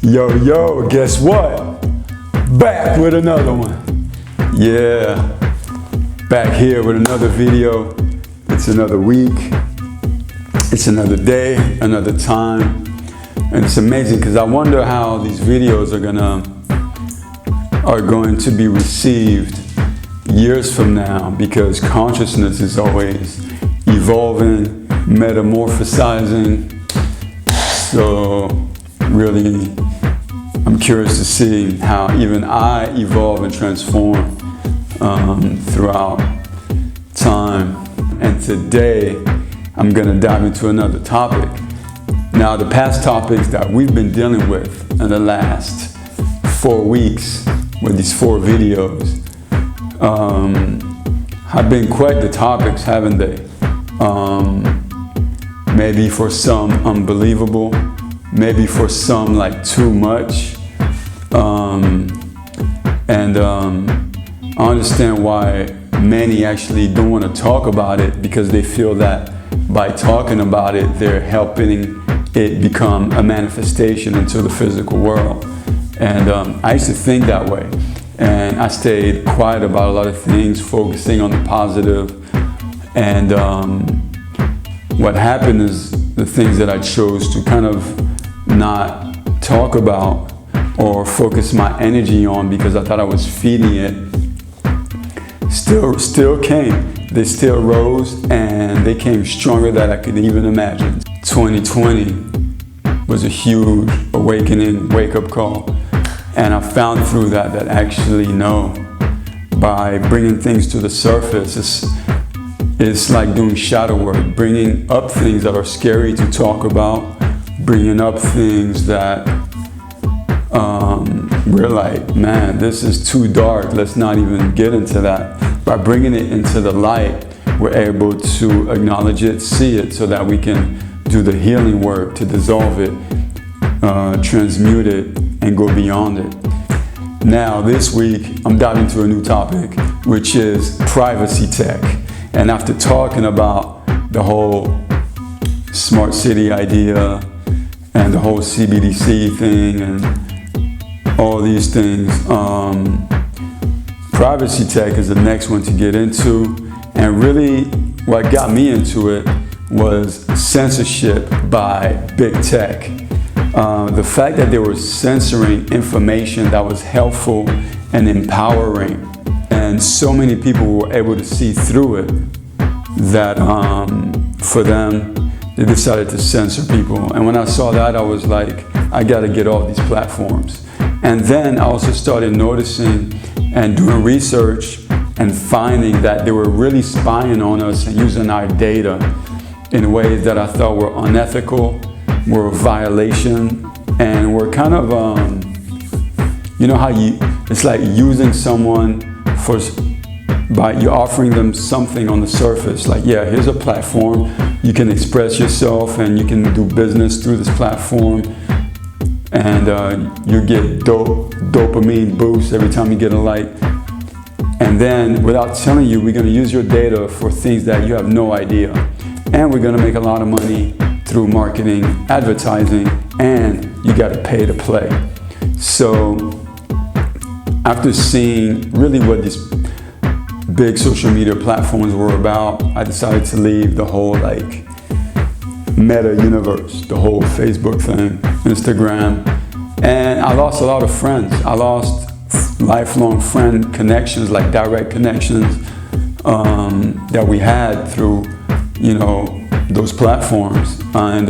Yo, guess what? Back with another one. Yeah, back here with another video. It's another week. It's another day, another time. And it's amazing because I wonder how these videos are going to be received years from now, because consciousness is always evolving, metamorphosizing. So really, I'm curious to see how even I evolve and transform throughout time. And today, I'm gonna dive into another topic. Now, the past topics that we've been dealing with in the last 4 weeks with these 4 videos have been quite the topics, haven't they? Maybe for some unbelievable, maybe for some like too much. I understand why many actually don't want to talk about it, because they feel that by talking about it, they're helping it become a manifestation into the physical world. And I used to think that way. And I stayed quiet about a lot of things, focusing on the positive. And what happened is the things that I chose to kind of not talk about or focus my energy on because I thought I was feeding it, still came. They still rose, and they came stronger than I could even imagine. 2020 was a huge awakening, wake-up call. And I found through that actually, no, by bringing things to the surface, it's like doing shadow work, bringing up things that are scary to talk about, bringing up things that we're like, man, this is too dark, let's not even get into that. By bringing it into the light, we're able to acknowledge it, see it, so that we can do the healing work to dissolve it, transmute it, and go beyond it. Now, this week, I'm diving into a new topic, which is privacy tech. And after talking about the whole smart city idea and the whole CBDC thing and all these things, privacy tech is the next one to get into. And really, what got me into it was censorship by big tech. The fact that they were censoring information that was helpful and empowering, and so many people were able to see through it that for them, they decided to censor people. And when I saw that, I was like, I gotta get off these platforms. And then I also started noticing and doing research and finding that they were really spying on us and using our data in ways that I thought were unethical, were a violation, and were kind of, you know how it's like using someone by you offering them something on the surface, like, yeah, here's a platform, you can express yourself and you can do business through this platform, and you get dopamine boosts every time you get a like. And then, without telling you, we're gonna use your data for things that you have no idea. And we're gonna make a lot of money through marketing, advertising, and you gotta pay to play. So, after seeing really what these big social media platforms were about, I decided to leave the whole like meta universe, the whole Facebook thing, Instagram, and I lost a lot of friends. I lost lifelong friend connections, like direct connections that we had through, you know, those platforms, and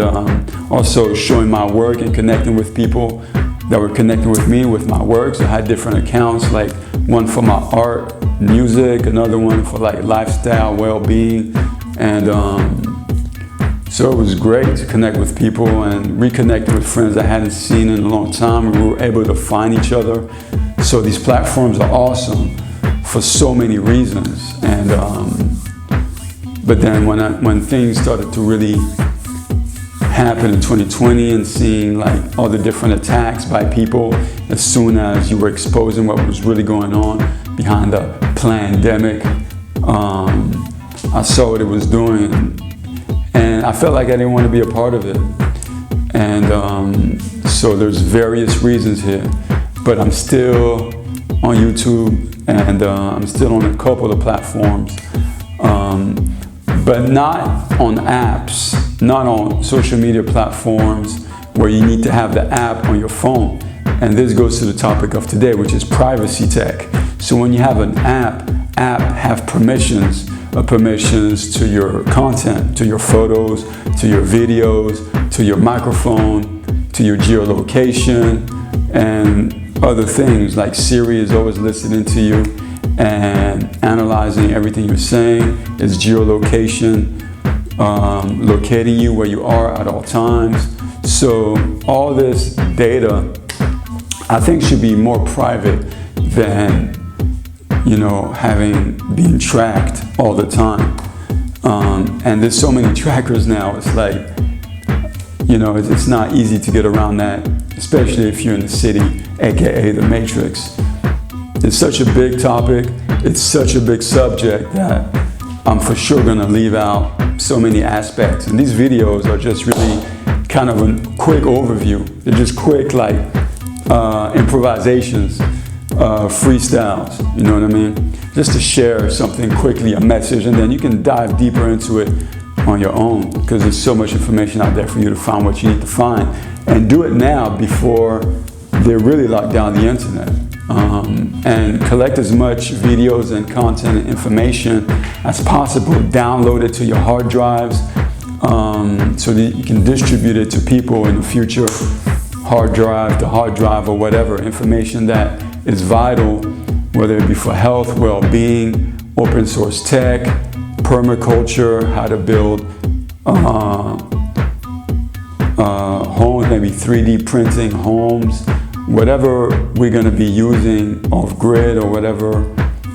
also showing my work and connecting with people that were connecting with me with my work. So I had different accounts, like one for my art, music, another one for like lifestyle, well-being, and so it was great to connect with people and reconnect with friends I hadn't seen in a long time. We were able to find each other. So these platforms are awesome for so many reasons. And but then when things started to really happen in 2020 and seeing like all the different attacks by people, as soon as you were exposing what was really going on behind the pandemic, I saw what it was doing, and I felt like I didn't want to be a part of it. And so there's various reasons here, but I'm still on YouTube, and I'm still on a couple of platforms, but not on apps, not on social media platforms where you need to have the app on your phone. And this goes to the topic of today, which is privacy tech. So when you have an app have permissions to your content, to your photos, to your videos, to your microphone, to your geolocation, and other things. Like Siri is always listening to you and analyzing everything you're saying. It's geolocation, locating you where you are at all times. So all this data, I think, should be more private than, being tracked all the time. And there's so many trackers now. It's like, it's not easy to get around that, especially if you're in the city, aka the Matrix. It's such a big topic. It's such a big subject that I'm for sure gonna leave out so many aspects. And these videos are just really kind of a quick overview. They're just quick, like improvisations, freestyles, you know what I mean? Just to share something quickly, a message, and then you can dive deeper into it on your own, because there's so much information out there for you to find what you need to find. And do it now before they really lock down the internet. And collect as much videos and content and information as possible. Download it to your hard drives so that you can distribute it to people in the future. Hard drive to hard drive or whatever. Information that is vital, whether it be for health, well-being, open source tech, permaculture, how to build homes, maybe 3D printing homes, whatever we're going to be using off-grid or whatever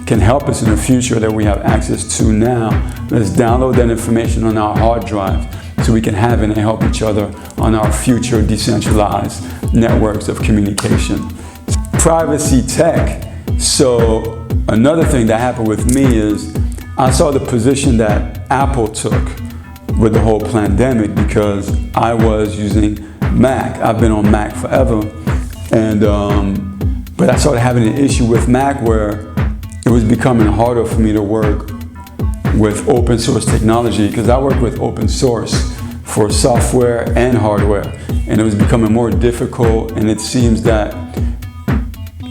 can help us in the future that we have access to now. Let's download that information on our hard drive so we can have it and help each other on our future decentralized networks of communication. Privacy tech. So another thing that happened with me is I saw the position that Apple took with the whole pandemic, because I was using Mac. I've been on Mac forever. And but I started having an issue with Mac where it was becoming harder for me to work with open source technology, because I work with open source for software and hardware, and it was becoming more difficult. And it seems that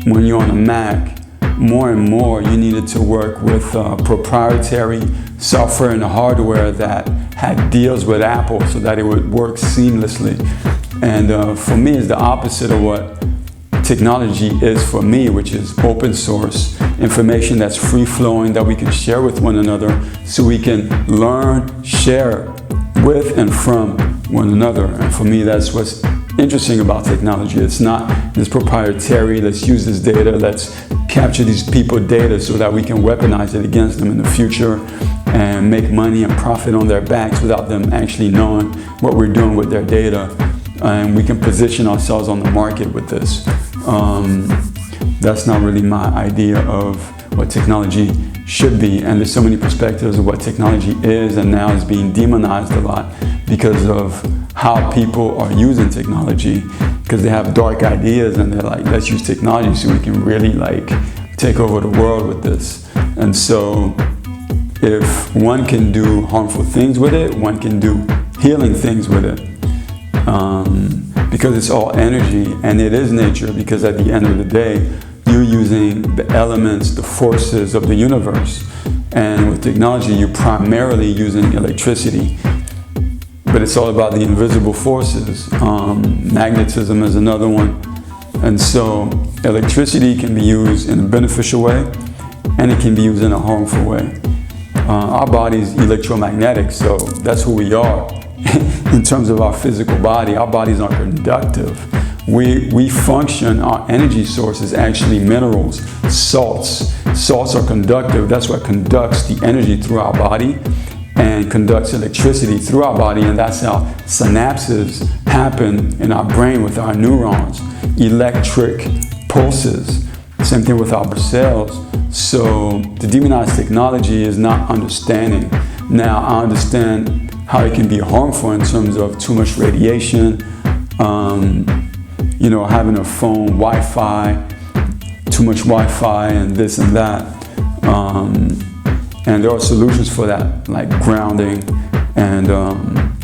when you're on a Mac, more and more you needed to work with proprietary software and hardware that had deals with Apple so that it would work seamlessly. And for me, it's the opposite of what technology is for me, which is open source information that's free flowing, that we can share with one another so we can learn, share with and from one another. And for me, that's what's interesting about technology. It's not this proprietary, let's use this data, let's capture these people's data so that we can weaponize it against them in the future and make money and profit on their backs without them actually knowing what we're doing with their data. And we can position ourselves on the market with this. That's not really my idea of what technology should be. And there's so many perspectives of what technology is, and now is being demonized a lot because of how people are using technology, because they have dark ideas and they're like, let's use technology so we can really take over the world with this. And so if one can do harmful things with it, one can do healing things with it. Because it's all energy, and it is nature, because at the end of the day, you're using the elements, the forces of the universe. And with technology, you're primarily using electricity. But it's all about the invisible forces. Magnetism is another one. And so electricity can be used in a beneficial way, and it can be used in a harmful way. Our body is electromagnetic, so that's who we are. In terms of our physical body, our bodies are conductive. We function, our energy source is actually minerals, salts. Salts are conductive. That's what conducts the energy through our body and conducts electricity through our body. And that's how synapses happen in our brain with our neurons, electric pulses. Same thing with our cells. So to demonize technology is not understanding. Now I understand how it can be harmful in terms of too much radiation, You know, having a phone, Wi-Fi, too much Wi-Fi and this and that. And there are solutions for that, like grounding and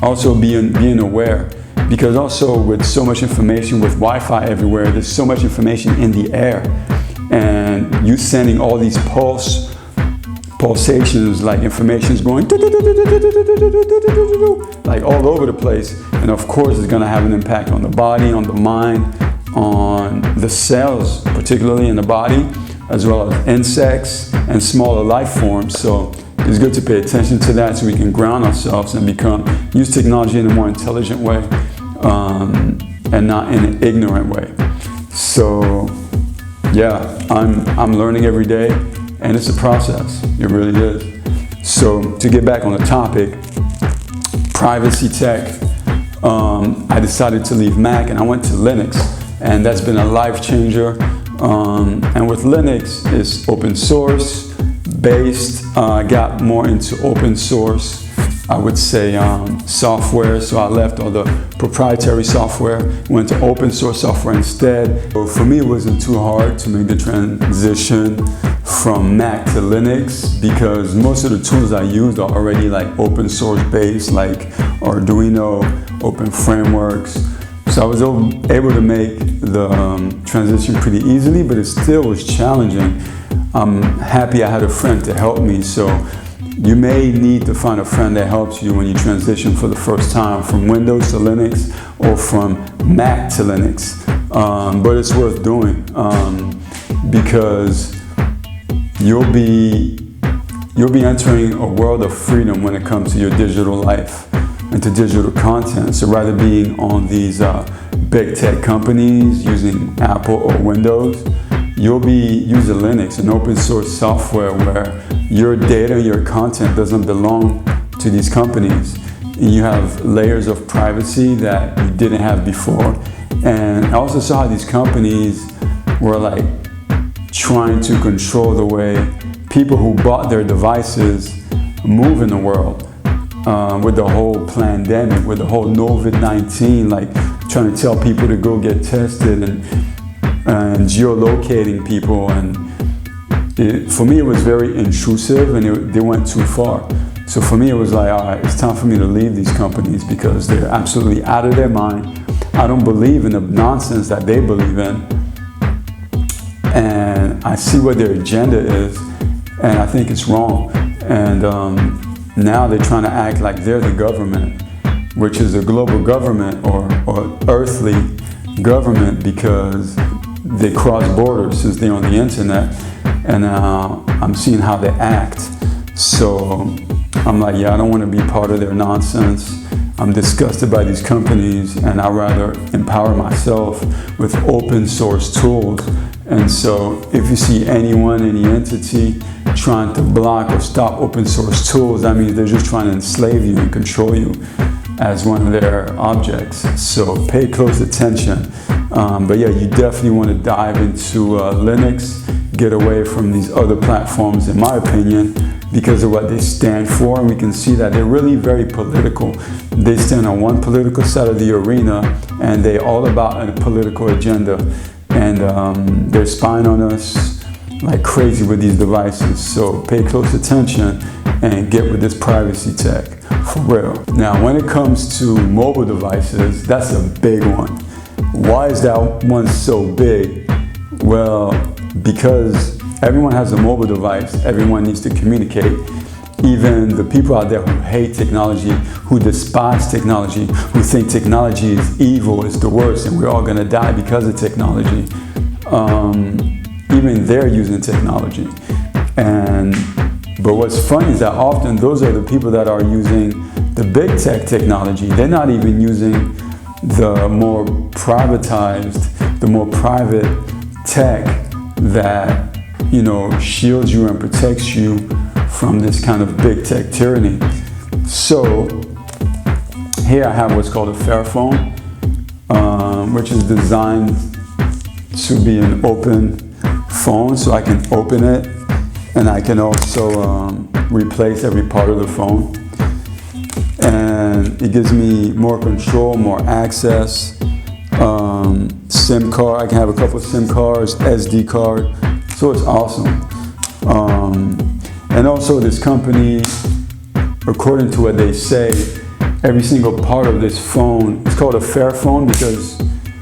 also being aware. Because also with so much information, with Wi-Fi everywhere, there's so much information in the air. And you sending all these pulsations, like information's going like all over the place. And of course it's gonna have an impact on the body, on the mind, on the cells, particularly in the body, as well as insects and smaller life forms. So it's good to pay attention to that so we can ground ourselves and use technology in a more intelligent way, and not in an ignorant way. So yeah, I'm learning every day, and it's a process. It really is. So to get back on the topic, privacy tech, I decided to leave Mac and I went to Linux, and that's been a life changer. And with Linux, it's open source based. I got more into open source, I would say, software. So I left all the proprietary software, went to open source software instead. So for me, it wasn't too hard to make the transition from Mac to Linux, because most of the tools I used are already like open source based, like Arduino, open frameworks. So I was able to make the transition pretty easily, but it still was challenging. I'm happy I had a friend to help me. So you may need to find a friend that helps you when you transition for the first time from Windows to Linux or from Mac to Linux. But it's worth doing, because you'll be entering a world of freedom when it comes to your digital life and to digital content. So rather being on these big tech companies using Apple or Windows, you'll be using Linux, an open source software where your data, your content doesn't belong to these companies. And you have layers of privacy that you didn't have before. And I also saw how these companies were like trying to control the way people who bought their devices move in the world. With the whole pandemic, with the whole COVID-19, like trying to tell people to go get tested and geolocating people. And for me, it was very intrusive, and they went too far. So for me, it was like, all right, it's time for me to leave these companies because they're absolutely out of their mind. I don't believe in the nonsense that they believe in. And I see what their agenda is, and I think it's wrong. And now they're trying to act like they're the government, which is a global government or earthly government, because they cross borders since they're on the internet. And I'm seeing how they act. So I'm like, yeah, I don't want to be part of their nonsense. I'm disgusted by these companies, and I'd rather empower myself with open source tools. And so if you see anyone, any entity trying to block or stop open source tools, that means they're just trying to enslave you and control you as one of their objects. So pay close attention. But yeah, you definitely want to dive into Linux, get away from these other platforms, in my opinion, because of what they stand for. And we can see that they're really very political. They stand on one political side of the arena, and they're all about a political agenda. And they're spying on us like crazy with these devices. So pay close attention and get with this privacy tech, for real. Now, when it comes to mobile devices, that's a big one. Why is that one so big? Well, because everyone has a mobile device, everyone needs to communicate. Even the people out there who hate technology, who despise technology, who think technology is evil, is the worst, and we're all gonna die because of technology. Even they're using technology. But what's funny is that often those are the people that are using the big tech technology. They're not even using the more privatized, the more private tech that, you know, shields you and protects you from this kind of big tech tyranny. So here I have what's called a Fairphone, which is designed to be an open phone, so I can open it and I can also replace every part of the phone. And it gives me more control, more access SIM card. I can have a couple of SIM cards, SD card. So it's awesome. And also this company, according to what they say, every single part of this phone, it's called a fair phone because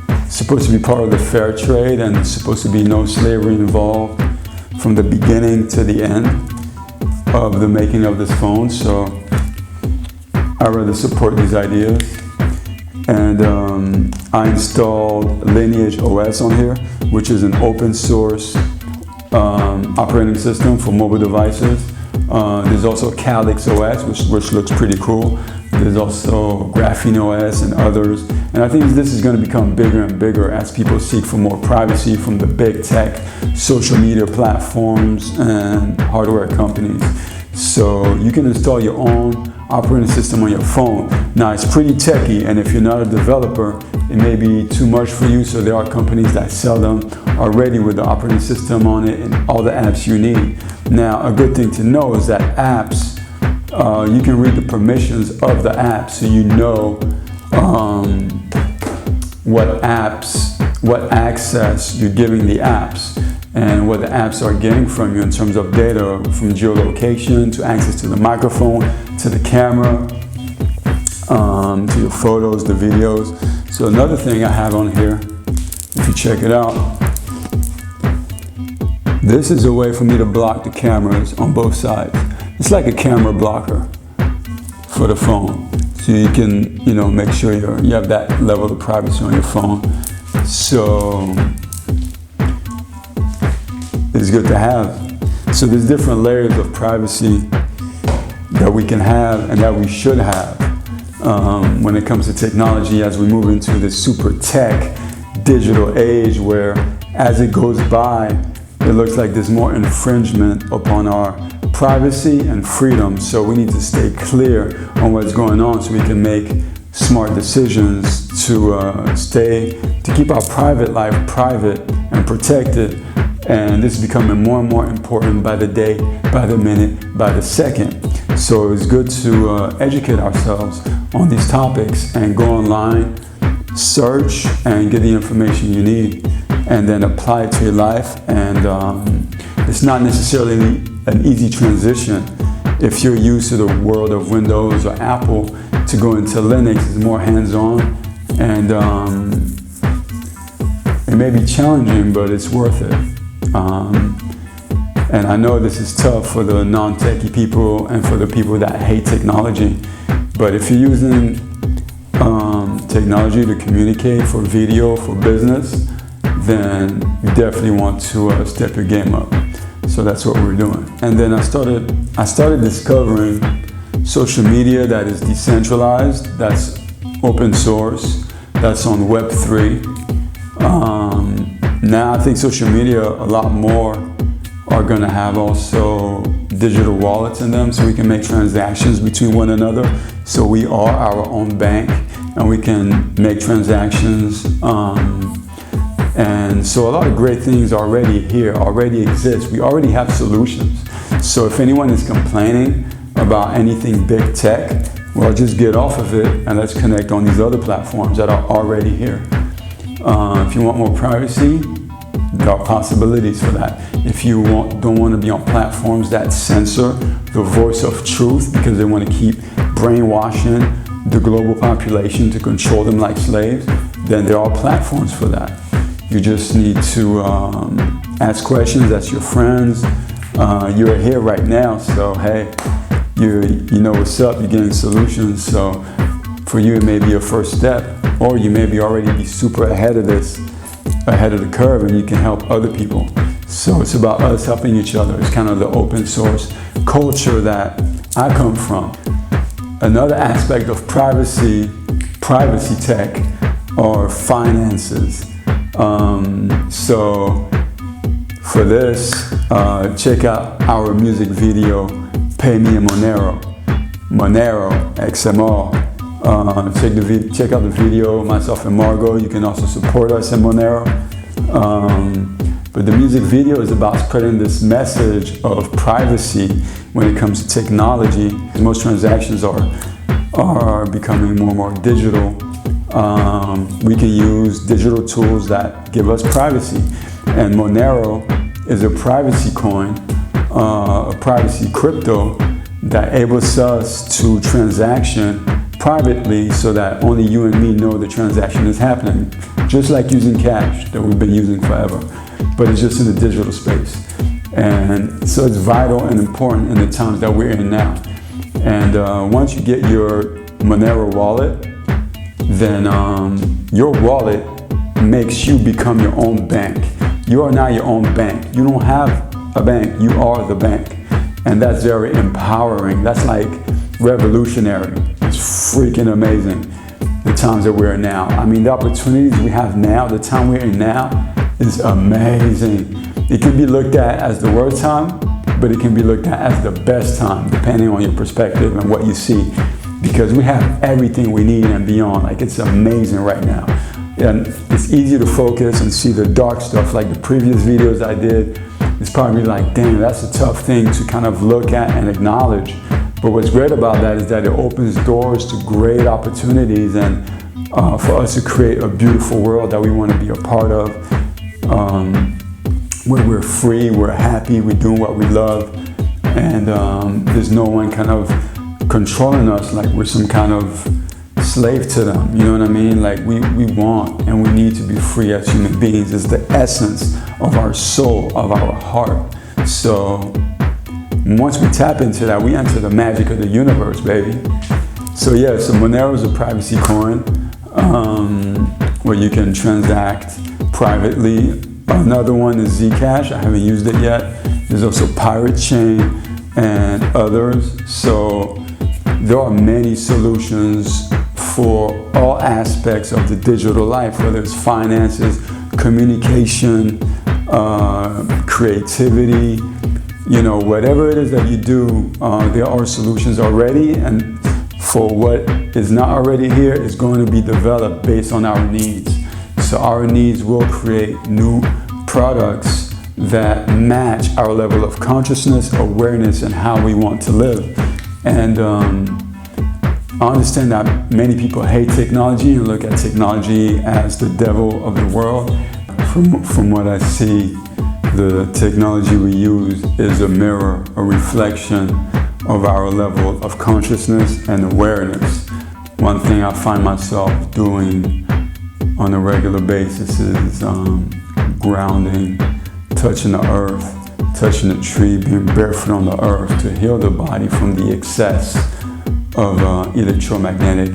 it's supposed to be part of the fair trade and it's supposed to be no slavery involved from the beginning to the end of the making of this phone. So I rather support these ideas. And I installed Lineage OS on here, which is an open source operating system for mobile devices. There's also Calyx OS, which looks pretty cool. There's also Graphene OS and others. And I think this is going to become bigger and bigger as people seek for more privacy from the big tech, social media platforms, and hardware companies. So you can install your own operating system on your phone. Now it's pretty techy, and if you're not a developer, it may be too much for you, so there are companies that sell them already with the operating system on it and all the apps you need. Now, a good thing to know is that apps, you can read the permissions of the app so you know what access you're giving the apps and what the apps are getting from you in terms of data, from geolocation to access to the microphone, to the camera, to your photos, the videos. So another thing I have on here, if you check it out, this is a way for me to block the cameras on both sides. It's like a camera blocker for the phone. So you can, make sure you have that level of privacy on your phone. So it's good to have. So there's different layers of privacy that we can have and that we should have when it comes to technology as we move into this super tech digital age where as it goes by, it looks like there's more infringement upon our privacy and freedom. So we need to stay clear on what's going on so we can make smart decisions to keep our private life private and protected. And this is becoming more and more important by the day, by the minute, by the second. So it's good to educate ourselves on these topics and go online, search, and get the information you need, and then apply it to your life. And it's not necessarily an easy transition. If you're used to the world of Windows or Apple, to go into Linux is more hands-on, and it may be challenging, but it's worth it. And I know this is tough for the non-techie people and for the people that hate technology, but if you're using technology to communicate for video, for business, then you definitely want to step your game up. So that's what we're doing. And then I started discovering social media that is decentralized, that's open source, that's on Web3. Now I think social media, a lot more are gonna have also digital wallets in them so we can make transactions between one another. So we are our own bank and we can make transactions. And so a lot of great things already here, already exist. We already have solutions. So if anyone is complaining about anything big tech, well, just get off of it and let's connect on these other platforms that are already here. If you want more privacy, there are possibilities for that. If you don't want to be on platforms that censor the voice of truth because they want to keep brainwashing the global population to control them like slaves, then there are platforms for that. You just need to ask questions, ask your friends. You're here right now, so hey, you know what's up, you're getting solutions. So for you, it may be your first step, or you may already be super ahead of the curve, and you can help other people. So it's about us helping each other. It's kind of the open source culture that I come from. Another aspect of privacy tech, are finances. So for this, check out our music video, Pay Me in Monero, XMR. Check out the video, myself and Margot. You can also support us in Monero. But the music video is about spreading this message of privacy when it comes to technology. Most transactions are becoming more and more digital. we can use digital tools that give us privacy. And Monero is a privacy coin, a privacy crypto that enables us to transaction privately so that only you and me know the transaction is happening. Just like using cash that we've been using forever, but it's just in the digital space. And so it's vital and important in the times that we're in now. And once you get your Monero wallet, then your wallet makes you become your own bank. You are now your own bank. You don't have a bank, you are the bank. And that's very empowering. That's like revolutionary. It's freaking amazing, the times that we're in now. I mean, the opportunities we have now, the time we're in now is amazing. It can be looked at as the worst time, but it can be looked at as the best time, depending on your perspective and what you see. Because we have everything we need and beyond. Like, it's amazing right now. And it's easy to focus and see the dark stuff, like the previous videos I did. It's probably like, damn, that's a tough thing to kind of look at and acknowledge. But what's great about that is that it opens doors to great opportunities and for us to create a beautiful world that we want to be a part of, where we're free, we're happy, we're doing what we love, and there's no one kind of controlling us like we're some kind of slave to them, you know what I mean? Like we want and we need to be free as human beings. It's the essence of our soul, of our heart. So once we tap into that, we enter the magic of the universe, baby. So yeah, so Monero is a privacy coin where you can transact privately. Another one is Zcash. I haven't used it yet. There's also Pirate Chain and others. So there are many solutions for all aspects of the digital life, whether it's finances, communication, creativity, you know, whatever it is that you do, there are solutions already, and for what is not already here is going to be developed based on our needs. So our needs will create new products that match our level of consciousness, awareness, and how we want to live. And I understand that many people hate technology and look at technology as the devil of the world. From what I see, the technology we use is a mirror, a reflection of our level of consciousness and awareness. One thing I find myself doing on a regular basis is grounding, touching the earth, touching the tree, being barefoot on the earth to heal the body from the excess of electromagnetic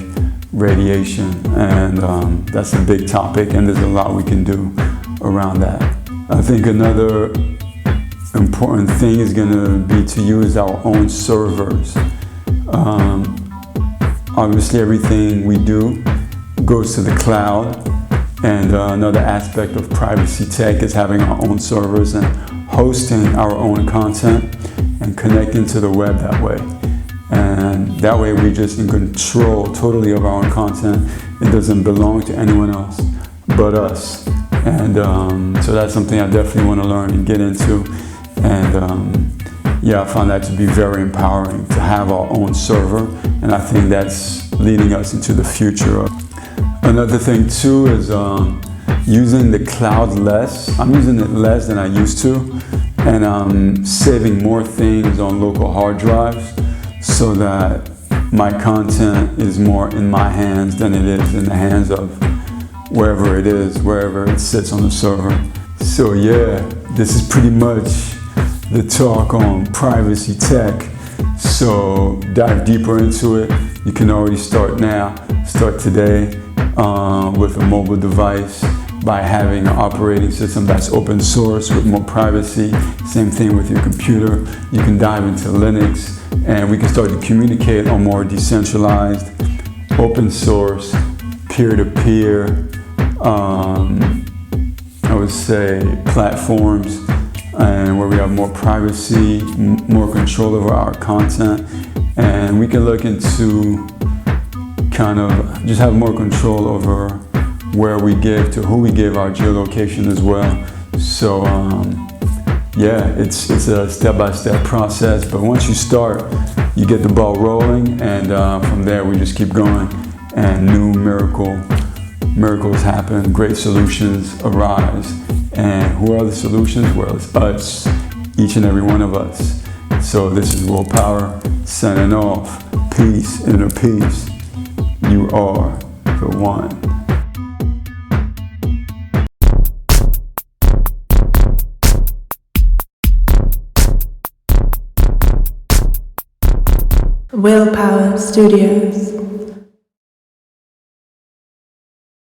radiation. And that's a big topic, and there's a lot we can do around that. I think another important thing is going to be to use our own servers. Obviously, everything we do goes to the cloud, and another aspect of privacy tech is having our own servers and hosting our own content and connecting to the web that way. And that way we're just in control totally of our own content. It doesn't belong to anyone else but us. And so that's something I definitely want to learn and get into. And yeah, I found that to be very empowering to have our own server. And I think that's leading us into the future. Another thing too is using the cloud less. I'm using it less than I used to. And I'm saving more things on local hard drives so that my content is more in my hands than it is in the hands of wherever it is, wherever it sits on the server. So yeah, this is pretty much the talk on privacy tech. So dive deeper into it. You can already start now, start today with a mobile device by having an operating system that's open source with more privacy. Same thing with your computer. You can dive into Linux and we can start to communicate on more decentralized, open source, peer-to-peer, I would say platforms, and where we have more privacy, more control over our content, and we can look into kind of just have more control over where we give, to who we give our geolocation as well. So yeah, it's a step-by-step process, but once you start, you get the ball rolling, and from there we just keep going, and new miracle miracles happen, great solutions arise. And who are the solutions? Well, it's us, each and every one of us. So this is Willpower signing off. Peace, inner peace. You are the one. Willpower Studios.